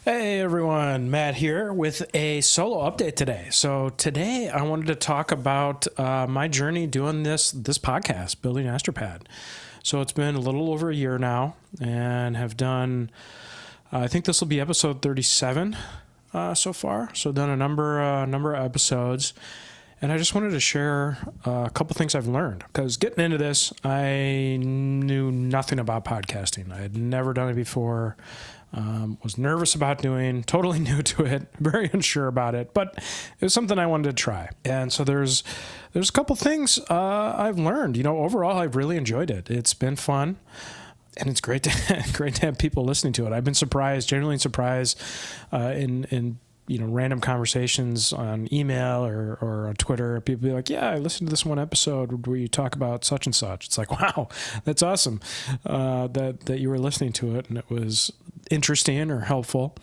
Hey everyone, Matt here with a solo update today. So today I wanted to talk about my journey doing this podcast, building Astropad. So it's been a little over a year now, and have done. I think this will be episode 37 so far. So done a number of episodes, and I just wanted to share a couple things I've learned. Because getting into this, I knew nothing about podcasting. I had never done it before. Was nervous about doing, totally new to it, very unsure about it, but it was something I wanted to try. And so there's a couple things I've learned. Overall, I've really enjoyed it. It's been fun, and it's great to have people listening to it. I've been genuinely surprised in random conversations on email or on Twitter. People be like, yeah, I listened to this one episode where you talk about such and such. It's like, wow, that's awesome that you were listening to it and it was interesting or helpful.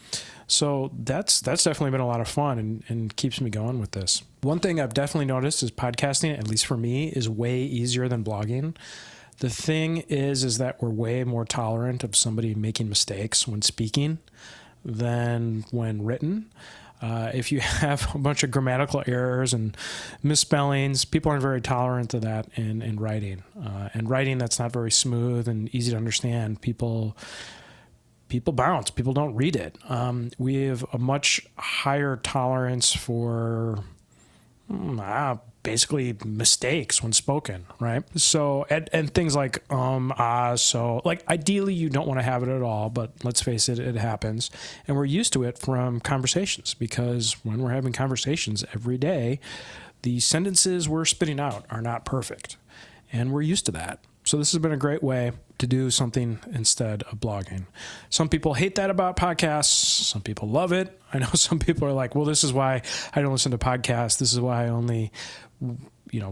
So that's definitely been a lot of fun and keeps me going with this. One thing I've definitely noticed is podcasting, at least for me, is way easier than blogging. The thing is that we're way more tolerant of somebody making mistakes when speaking than when written. If you have a bunch of grammatical errors and misspellings, people aren't very tolerant of that in writing. And writing that's not very smooth and easy to understand, people bounce. People don't read it. We have a much higher tolerance for basically mistakes when spoken, right? So, and things like, so, like, ideally you don't want to have it at all, but let's face it, it happens. And we're used to it from conversations, because when we're having conversations every day, the sentences we're spitting out are not perfect. And we're used to that. So this has been a great way to do something instead of blogging. Some people hate that about podcasts. Some people love it. I know some people are like, well, this is why I don't listen to podcasts. This is why I only,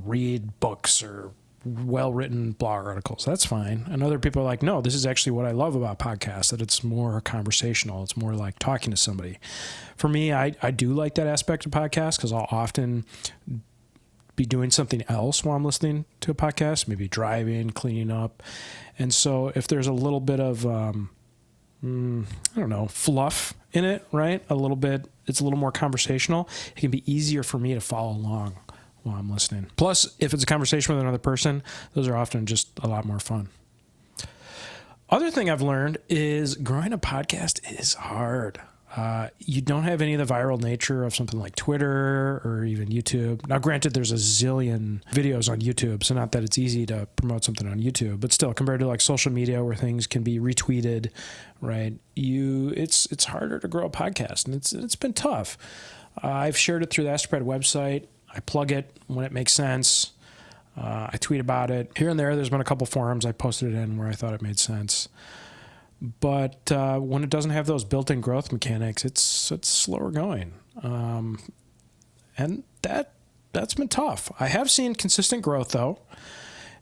read books or well-written blog articles. That's fine. And other people are like, no, this is actually what I love about podcasts, that it's more conversational. It's more like talking to somebody. For me, I do like that aspect of podcasts, because I'll often be doing something else while I'm listening to a podcast, maybe driving, cleaning up. And so if there's a little bit of, fluff in it, right? It's a little more conversational. It can be easier for me to follow along while I'm listening. Plus, if it's a conversation with another person, those are often just a lot more fun. Other thing I've learned is growing a podcast is hard. You don't have any of the viral nature of something like Twitter or even YouTube. Now, granted, there's a zillion videos on YouTube, so not that it's easy to promote something on YouTube, but still, compared to like social media where things can be retweeted, right? It's harder to grow a podcast, and it's been tough. I've shared it through the Astropad website. I plug it when it makes sense. I tweet about it. Here and there, there's been a couple forums I posted it in where I thought it made sense. But when it doesn't have those built-in growth mechanics, it's slower going. And that's been tough. I have seen consistent growth, though.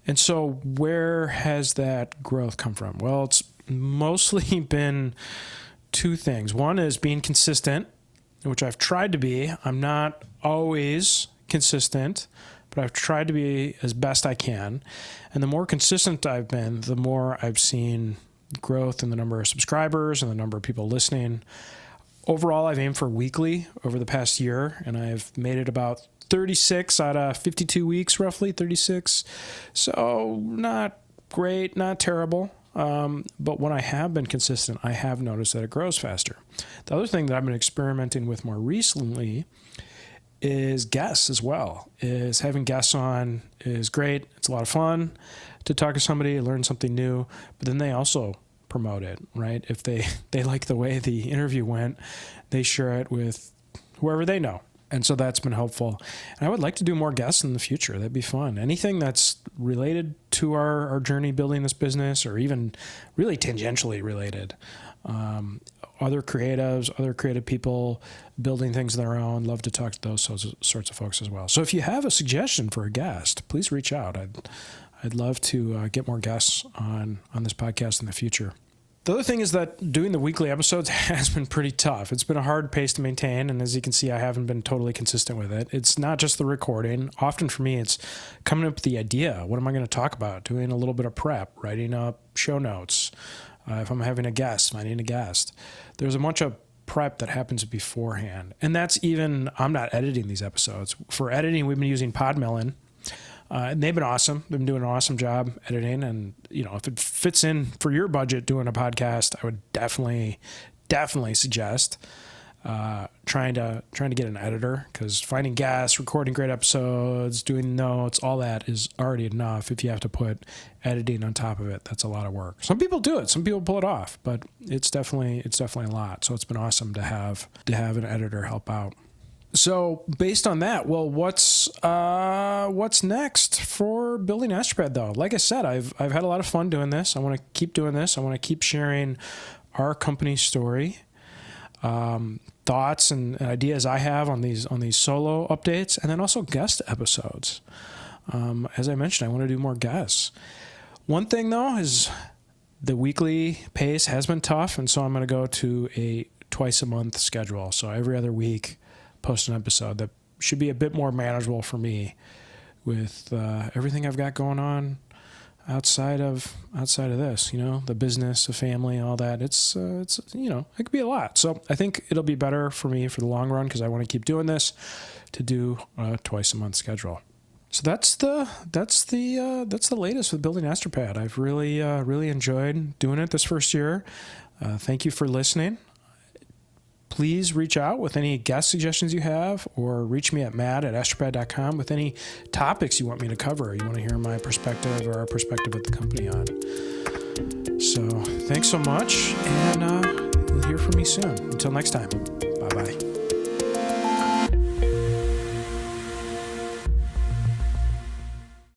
And so where has that growth come from? Well, it's mostly been two things. One is being consistent, which I've tried to be. I'm not always consistent, but I've tried to be as best I can. And the more consistent I've been, the more I've seen growth in the number of subscribers and the number of people listening. Overall, I've aimed for weekly over the past year, and I've made it about 36 out of 52 weeks, roughly 36. So not great, not terrible. But when I have been consistent, I have noticed that it grows faster. The other thing that I've been experimenting with more recently is guests as well. Is having guests on is great. It's a lot of fun to talk to somebody, learn something new, but then they also promote it, right? If they like the way the interview went, they share it with whoever they know. And so that's been helpful. And I would like to do more guests in the future. That'd be fun. Anything that's related to our journey building this business, or even really tangentially related. Other creatives, other creative people building things of their own. Love to talk to those sorts of folks as well. So if you have a suggestion for a guest, please reach out. I'd love to get more guests on this podcast in the future. The other thing is that doing the weekly episodes has been pretty tough. It's been a hard pace to maintain, and as you can see, I haven't been totally consistent with it. It's not just the recording. Often for me, it's coming up with the idea. What am I going to talk about? Doing a little bit of prep, writing up show notes. If I'm having a guest, finding a guest. There's a bunch of prep that happens beforehand. And that's even, I'm not editing these episodes. For editing, we've been using Podmelon. And they've been awesome. They've been doing an awesome job editing. And, if it fits in for your budget doing a podcast, I would definitely suggest trying to get an editor, because finding guests, recording great episodes, doing notes, all that is already enough. If you have to put editing on top of it, that's a lot of work. Some people do it, some people pull it off, but it's definitely a lot. So it's been awesome to have an editor help out. So based on that, well, what's next for building Astropad though? Like I said, I've had a lot of fun doing this. I want to keep doing this. I want to keep sharing our company story. Thoughts and ideas I have on these solo updates, and then also guest episodes. As I mentioned, I want to do more guests. One thing though is the weekly pace has been tough, and so I'm going to go to a twice a month schedule. So every other week, post an episode. That should be a bit more manageable for me with everything I've got going on outside of this, the business, the family, all that. It's it could be a lot. So I think it'll be better for me for the long run, because I want to keep doing this, to do a twice a month schedule. So that's the latest with building Astropad. I've really enjoyed doing it this first year. Thank you for listening. Please reach out with any guest suggestions you have, or reach me at matt@astropad.com with any topics you want me to cover. You want to hear my perspective or our perspective of the company on. So thanks so much, and you'll hear from me soon. Until next time.